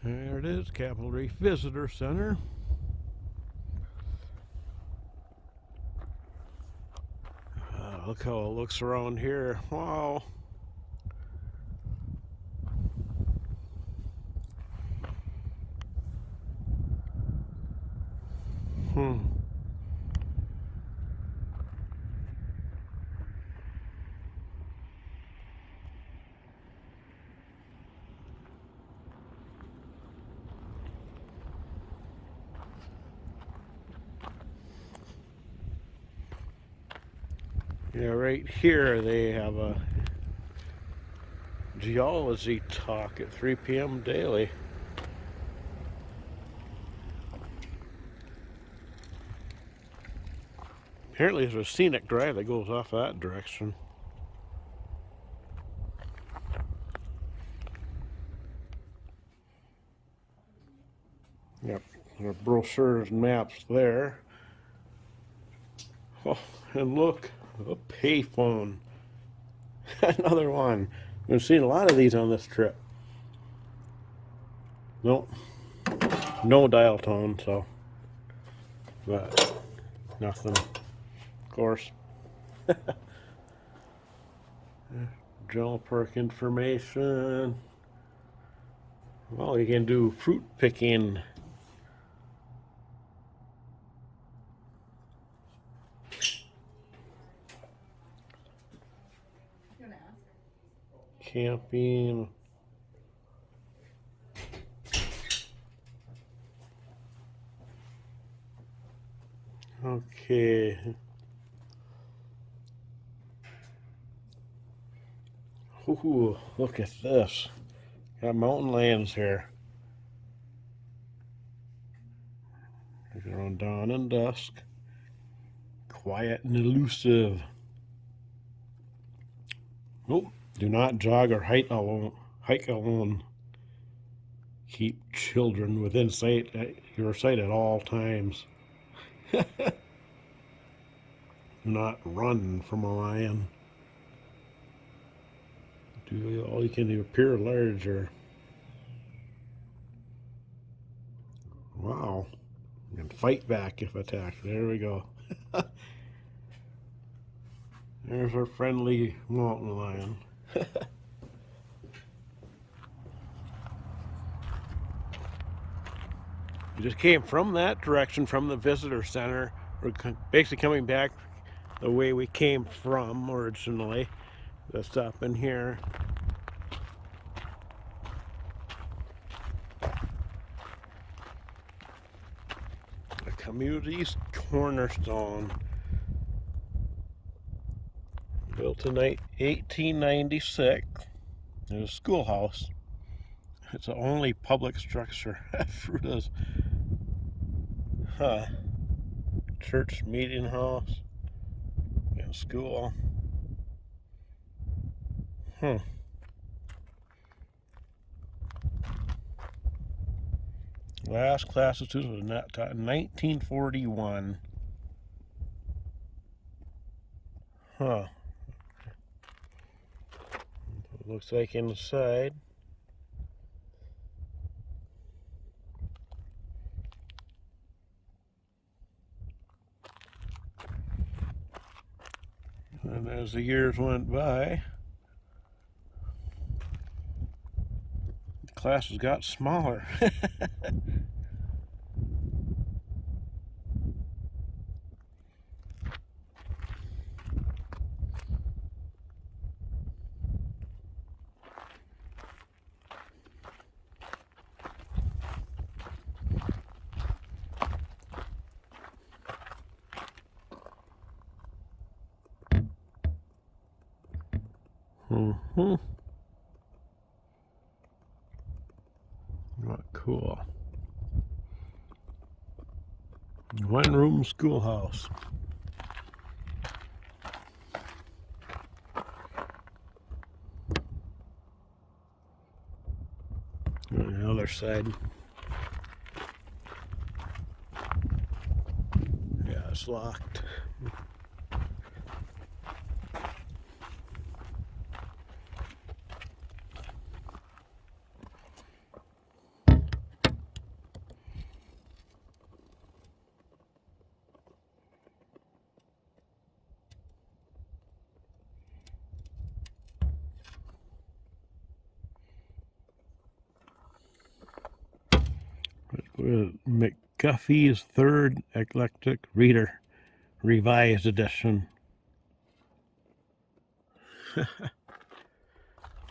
There it is, Capitol Reef Visitor Center. Look how it looks around here. Wow. Yeah, right here they have a geology talk at 3 p.m. daily. Apparently there's a scenic drive that goes off that direction. Yep, there are brochures and maps there. Oh, and look, a payphone. Another one. We've seen a lot of these on this trip. Nope, no dial tone, so, but nothing, of course. General park information. Well, you can do fruit picking. Camping. Okay. Ooh, look at this. Got mountain lands here. Around dawn and dusk. Quiet and elusive. Nope. Do not jog or hike alone. Keep children within your sight at all times. Do not run from a lion. Do all you can to appear larger. Wow. And fight back if attacked. There we go. There's our friendly mountain lion. We just came from that direction, from the visitor center. We're basically coming back the way we came from originally. Just up in here. The community's cornerstone. Built in 1896. There's a schoolhouse. It's the only public structure Fruita's church meeting house and school. Last class of students was taught in 1941. Looks like inside. And as the years went by, the classes got smaller. Not cool. One-room schoolhouse. On the other side. Yeah, it's locked. McGuffey's Third Eclectic Reader, Revised Edition.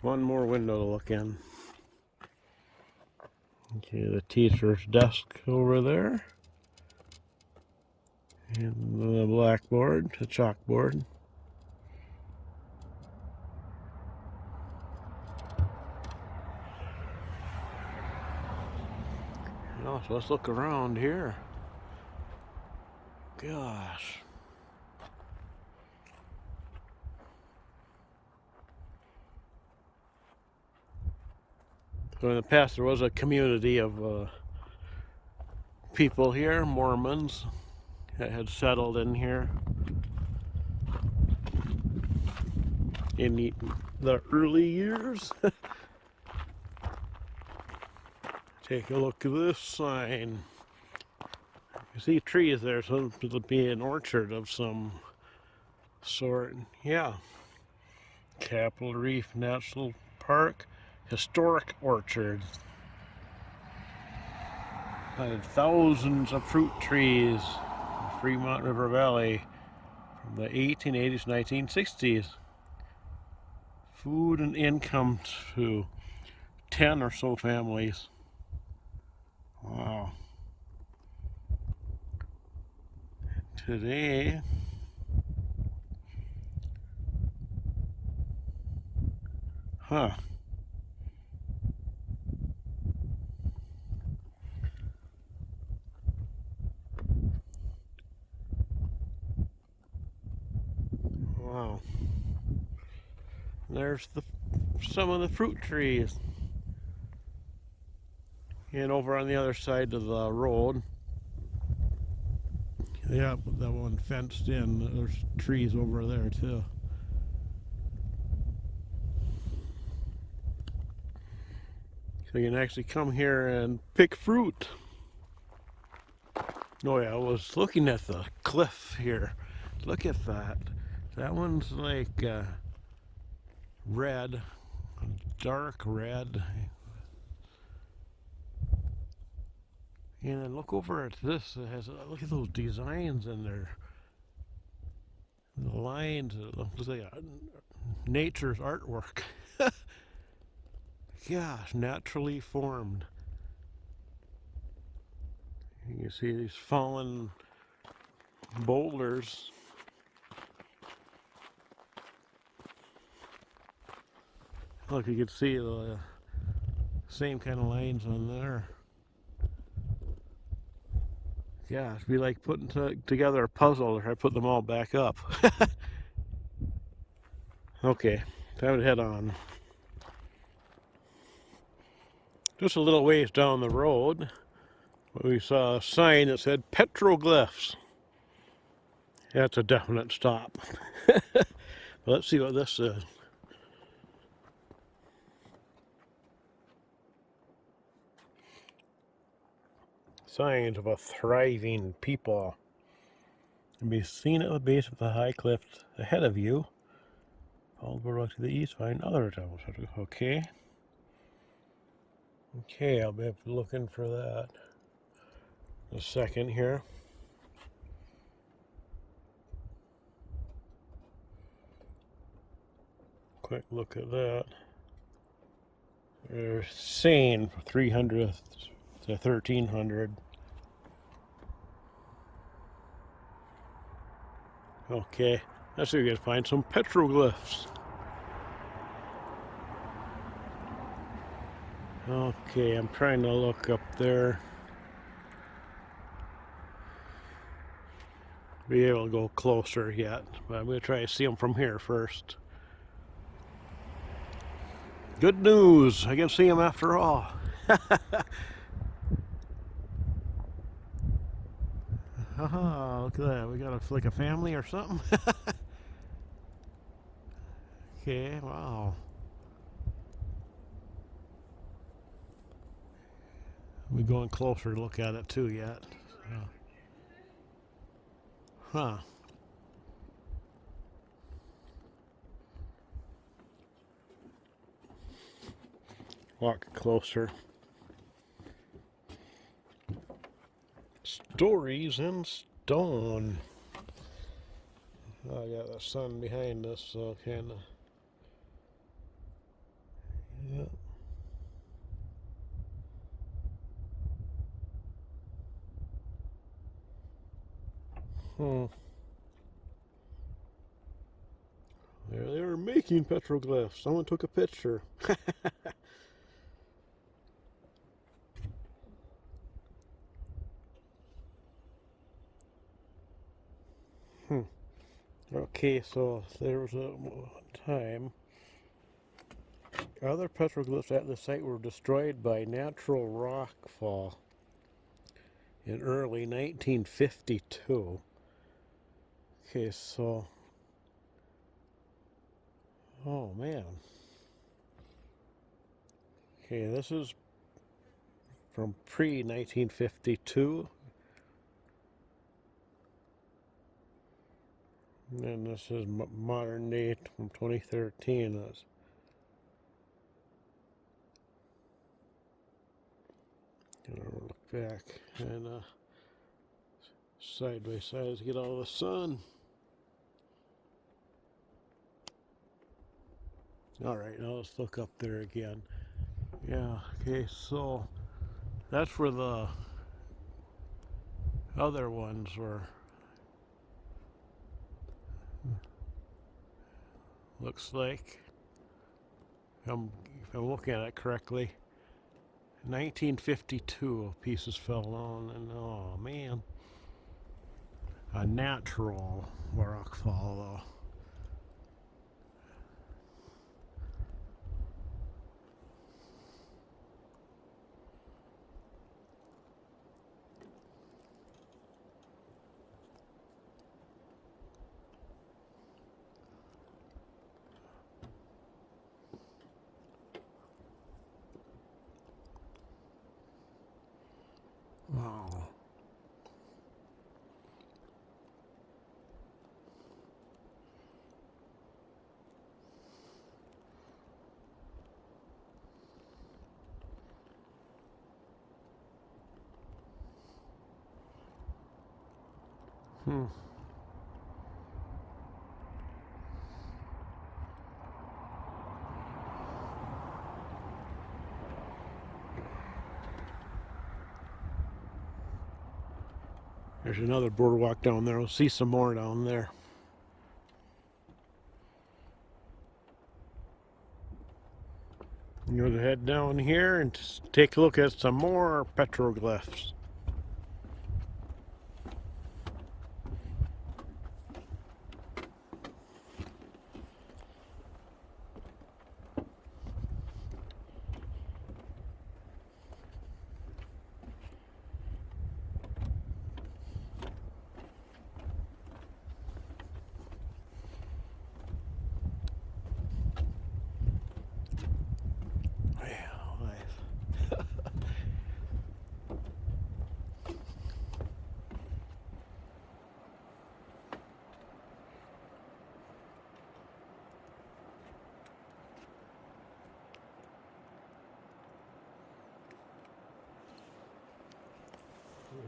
One more window to look in. Okay, the teacher's desk over there. And the blackboard, the chalkboard. Oh, so let's look around here. Gosh. So in the past there was a community of people here, Mormons, that had settled in here in the early years. Take a look at this sign. You see trees there, so it'll be an orchard of some sort. Yeah. Capitol Reef National Park, historic orchard. Planted thousands of fruit trees in the Fremont River Valley from the 1880s, 1960s. Food and income to 10 or so families. Wow. Today, huh. Wow. There's some of the fruit trees. And over on the other side of the road, yeah, that one fenced in. There's trees over there too. So you can actually come here and pick fruit. Oh yeah, I was looking at the cliff here. Look at that. That one's like red, dark red. And then look over at this. It has, look at those designs in there. The lines. It looks like nature's artwork. Gosh, naturally formed. You can see these fallen boulders. Look, you can see the same kind of lines on there. Yeah, it'd be like putting together a puzzle or I put them all back up. Okay, time to head on. Just a little ways down the road, we saw a sign that said Petroglyphs. That's a definite stop. Let's see what this is. Signs of a thriving people can be seen at the base of the high cliffs ahead of you. All the road to the east, find other towns. Okay. Okay, I'll be looking for that in a second here. Quick look at that. They're saying 300 to 1300. Okay, let's see if we can find some petroglyphs. Okay, I'm trying to look up there. Be able to go closer yet, but I'm going to try to see them from here first. Good news, I can see them after all. Haha, look at that. We got like a family or something. Okay, wow. We're going closer to look at it too yet. Huh. Walk closer. Stories in stone. Oh, I got the sun behind us, so kind of. Yeah. Hmm. There they were making petroglyphs. Someone took a picture. Hmm. Okay, so there was a time other petroglyphs at the site were destroyed by natural rockfall in early 1952. Okay, so oh man. Okay, this is from pre 1952, and this is modern day from 2013. That's gonna look back and side by side to get all the sun. All right, now let's look up there again. Yeah, okay, so that's where the other ones were. Looks like, if I'm looking at it correctly, 1952 pieces fell down, and oh man, a natural rockfall though. Wow. Hmm. There's another boardwalk down there. We'll see some more down there. I'm going to head down here and take a look at some more petroglyphs.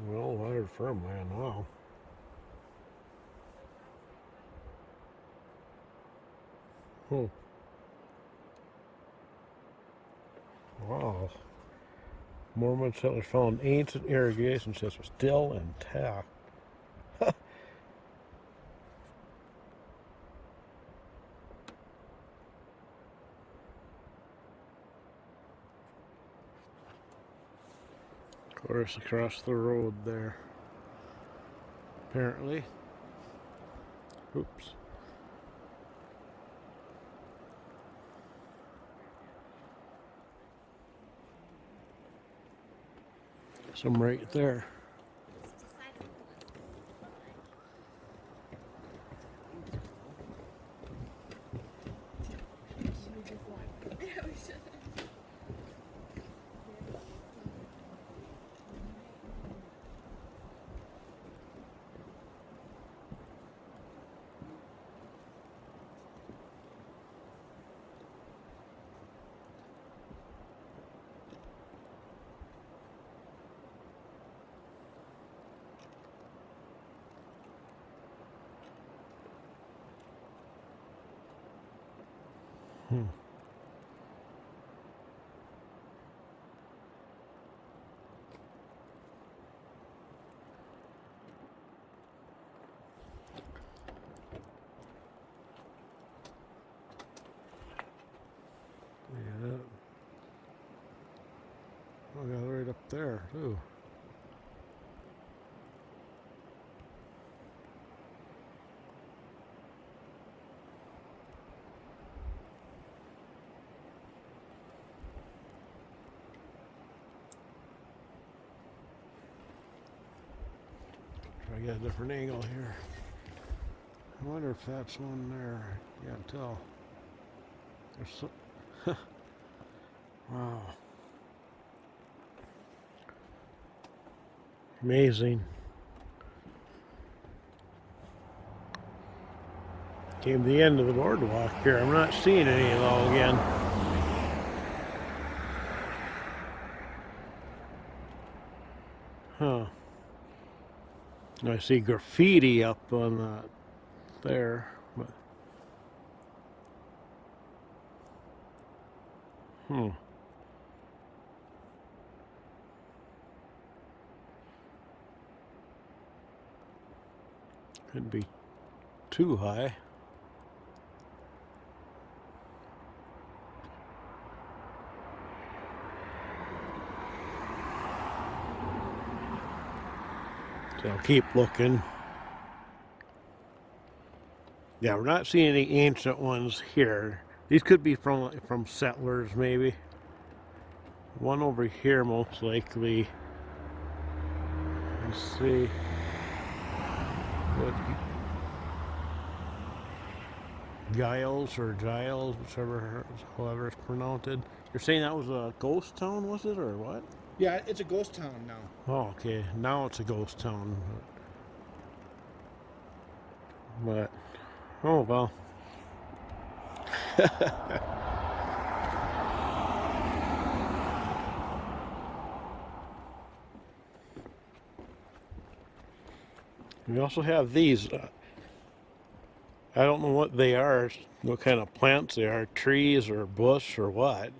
Well, water farmland, wow. Hmm. Wow. Mormon settlers found ancient irrigation systems still intact. Of course, across the road there. Apparently. Oops. Some right there. Hmm. Yeah. Oh, yeah, right up there too. Try to get a different angle here. I wonder if that's one there. I can't tell. There's so wow. Amazing. Came to the end of the boardwalk here. I'm not seeing any at all again. Huh. I see graffiti up on that there, but hmm. Could be too high. So I'll keep looking. Yeah, we're not seeing any ancient ones here. These could be from settlers, maybe. One over here, most likely. Let's see. What, Giles or Giles, however it's pronounced. You're saying that was a ghost town, was it, or what? Yeah, it's a ghost town now. Oh, okay. Now it's a ghost town. But oh well. We also have these. I don't know what they are, what kind of plants they are, trees or bush or what.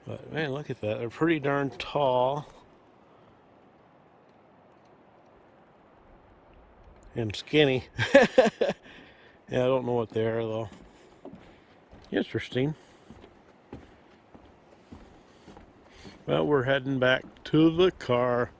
But man, look at that. They're pretty darn tall and skinny. Yeah, I don't know what they are though. Interesting. Well, we're heading back to the car.